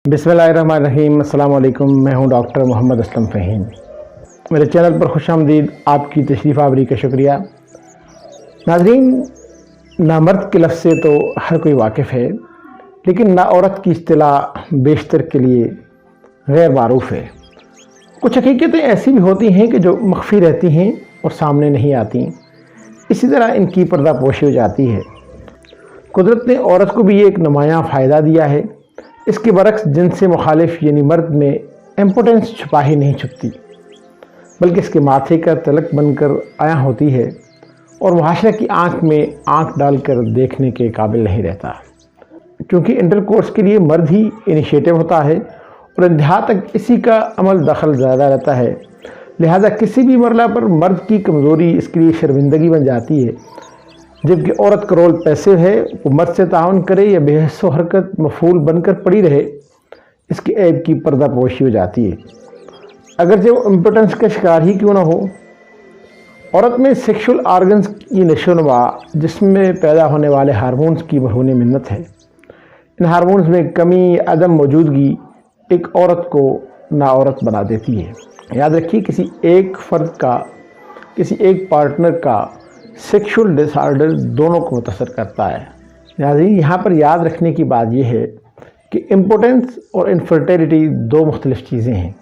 बिस्मिल्लाहिर्रहमानिर्रहीम। अस्सलाम वालेकुम। मैं हूं डॉक्टर मोहम्मद असलम फ़हीम। मेरे चैनल पर खुशामदीद, आपकी तशरीफ़ आवरी का शुक्रिया। नाज़रीन, ना मर्द के लफ्ज़ से तो हर कोई वाकिफ़ है, लेकिन ना औरत की इस्तिलाह बेशतर के लिए गैर मारूफ़ है। कुछ हकीकतें ऐसी भी होती हैं कि जो मख्फ़ी रहती हैं और सामने नहीं आती, इसी तरह इनकी पर्दापोशी हो जाती है। कुदरत ने औरत को भी एक नुमायाँ फ़ायदा दिया है। इसके बरक्स जिनसे मुखालिफ यानी मर्द में इम्पोर्टेंस छुपा ही नहीं छुपती, बल्कि इसके माथे का तलक बनकर आया होती है और मुआशरे की आंख में आंख डालकर देखने के काबिल नहीं रहता। क्योंकि इंटरकोर्स के लिए मर्द ही इनिशिएटिव होता है और इंतहा तक इसी का अमल दखल ज़्यादा रहता है, लिहाजा किसी भी मरला पर मर्द की कमज़ोरी इसके लिए शर्मिंदगी बन जाती है। जबकि औरत का रोल पैसिव है, वो मर्द से ताउन करे या बेहसो हरकत मफूल बनकर पड़ी रहे, इसके ऐब की पर्दापोशी हो जाती है। अगर जो इम्पोर्टेंस का शिकार ही क्यों ना हो, औरत में सेक्सुअल आर्गन्स की नशोनुमा जिसमें पैदा होने वाले हार्मोन्स की मरहून मिन्नत है। इन हार्मोन्स में कमी अदम मौजूदगी एक औरत को ना औरत बना देती है। याद रखिए, किसी एक फ़र्द का, किसी एक पार्टनर का सेक्सुअल डिसऑर्डर दोनों को मुतासर करता है। नाज़रीन, यहाँ पर याद रखने की बात यह है कि इम्पोर्टेंस और इनफर्टिलिटी दो मुख्तलिफ चीज़ें हैं।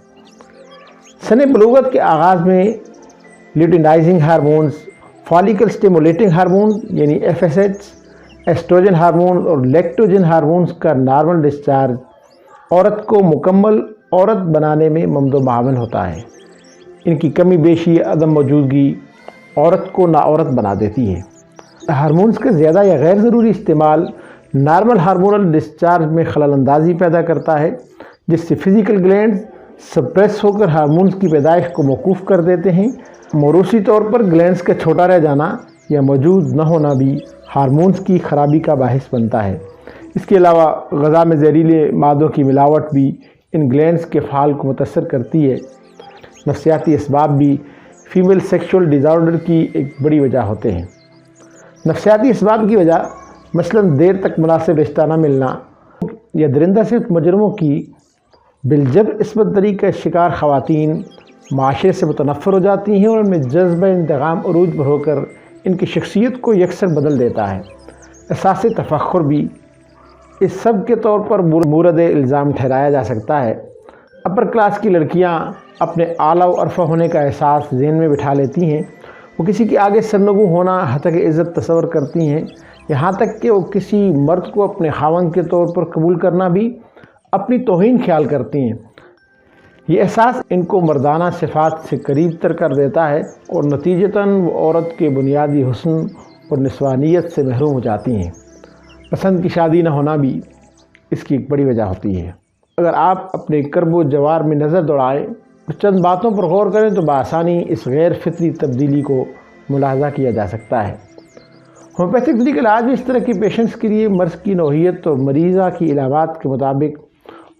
सने बलूगत के आगाज़ में luteinising hormones, follicle stimulating hormone यानी FSH, एस्ट्रोजन हार्मोन और लैक्टोजन हार्मोन्स का नॉर्मल डिस्चार्ज औरत को मुकम्मल औरत बनाने में ममदो मावन होता है। इनकी कमी बेशी अदम मौजूदगी औरत को ना औरत बना देती है। हार्मोन्स का ज़्यादा या गैर ज़रूरी इस्तेमाल नॉर्मल हार्मोनल डिस्चार्ज में खलल अंदाज़ी पैदा करता है, जिससे फिज़िकल ग्लैंड्स सप्रेस होकर हार्मोन्स की पैदाइश को मौकूफ़ कर देते हैं। मौरूसी तौर पर ग्लैंड्स का छोटा रह जाना या मौजूद न होना भी हार्मोन्स की ख़राबी का बाहिस बनता है। इसके अलावा ग़िज़ा में ज़हरीले मादों की मिलावट भी इन ग्लैंड्स के फ़ाल को मुतासर करती है। नफ्सियाती असबाब भी फीमेल सेक्सुअल डिसऑर्डर की एक बड़ी वजह होते हैं। नफ्सियाती असबाब की वजह मसलन देर तक मुनासिब रिश्ता न मिलना या दरिंदा से मुजरमों की बिलजबर इस्मत दरी का शिकार ख़वातीन माशरे से मुतनफ़र हो जाती हैं और उनमें जज्बा इंतकाम अरूज पर होकर इनकी शख्सियत को यकसर बदल देता है। एहसास तफ़ख्खुर भी इस सब के तौर पर मूरद इल्ज़ाम ठहराया जा सकता है। अपर क्लास की लड़कियां अपने आला व अरफा होने का एहसास ज़हन में बिठा लेती हैं। वो किसी के आगे सरनगू होना हतक इज़्ज़त तस्वर करती हैं, यहाँ तक कि वो किसी मर्द को अपने खावंद के तौर पर कबूल करना भी अपनी तौहीन ख्याल करती हैं। ये एहसास इनको मर्दाना सिफ़ात से करीब तर कर देता है और नतीजतन वो औरत के बुनियादी हुस्न और निस्वानियत से महरूम हो जाती हैं। पसंद की शादी न होना भी इसकी एक बड़ी वजह होती है। अगर आप अपने कर्ब जवार में नज़र दौड़ाएँ और चंद बातों पर गौर करें तो बआसानी इस गैर फितरी तब्दीली को मुलाहजा किया जा सकता है। होम्योपैथिक मेडिकल इलाज में इस तरह के पेशेंट्स के लिए मर्ज़ की नौहियत और मरीज़ा की इलामात के मुताबिक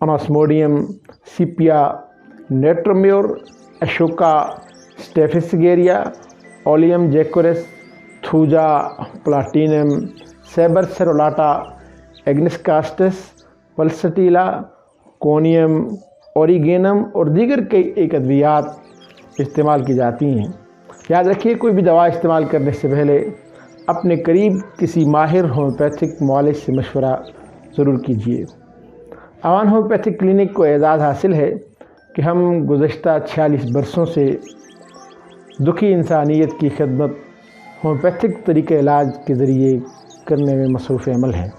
Onosmodium, Sepia, natrum mur, Ashoka, Staphysagria, Oleum jecoris, Thuja, Platinum, Sabal serrulata, Agnus castus, Pulsatilla, Conium, Origanum और दीगर कई एक अद्वियात इस्तेमाल की जाती हैं। याद रखिए, कोई भी दवा इस्तेमाल करने से पहले अपने करीब किसी माहिर होम्योपैथिक मुआलिज से मशवरा ज़रूर कीजिए। अवान होम्योपैथिक क्लिनिक को एजाज़ हासिल है कि हम गुज़श्ता 46 बरसों से दुखी इंसानियत की खिदमत होम्योपैथिक तरीक़े इलाज के ज़रिए करने में मसरूफ़ अमल हैं।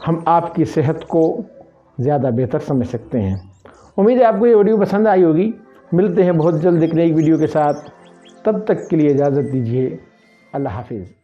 हम आपकी सेहत को ज़्यादा बेहतर समझ सकते हैं। उम्मीद है आपको ये वीडियो पसंद आई होगी। मिलते हैं बहुत जल्द एक नई वीडियो के साथ। तब तक के लिए इजाज़त दीजिए। अल्लाह हाफिज़।